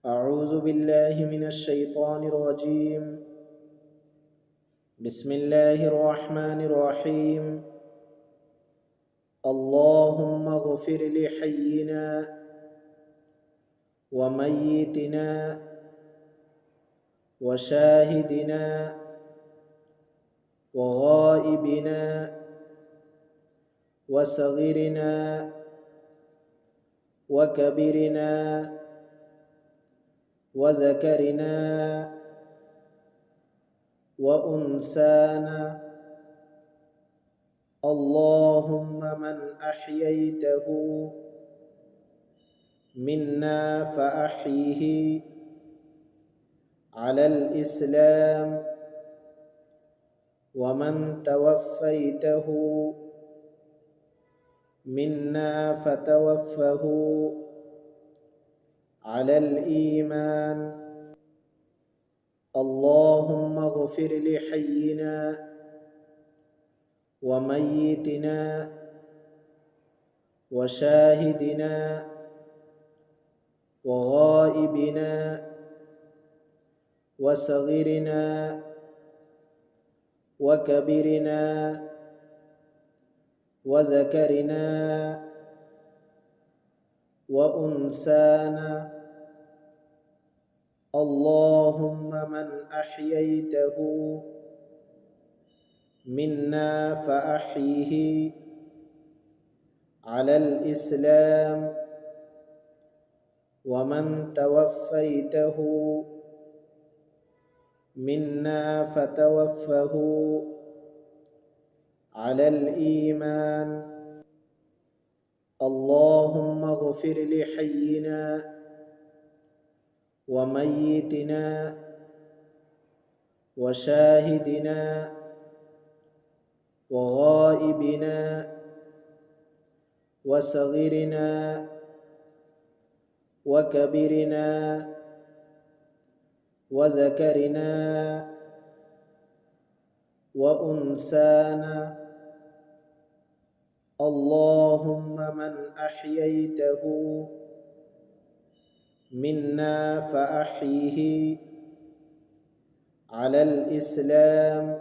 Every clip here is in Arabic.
أعوذ بالله من الشيطان الرجيم. بسم الله الرحمن الرحيم. اللهم اغفر لحينا وميتنا وشاهدنا وغائبنا وصغيرنا وكبيرنا وذكرنا وأنسانا. اللهم من أحييته منا فأحيه على الإسلام، ومن توفيته منا فتوفه على الإيمان. اللهم اغفر لحينا وميتنا وشاهدنا وغائبنا وصغيرنا وكبيرنا وذكرنا وأنسانا. اللهم من أحييته منا فأحيه على الإسلام، ومن توفيته منا فتوفه على الإيمان. اللهم اغفر لحينا وميتنا وشاهدنا وغائبنا وصغيرنا وكبيرنا وذكرنا وأنسانا. اللهم من أحييته منا فأحيه على الإسلام،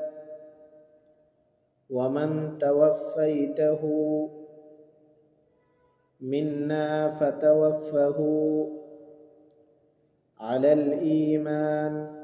ومن توفيته منا فتوفه على الإيمان.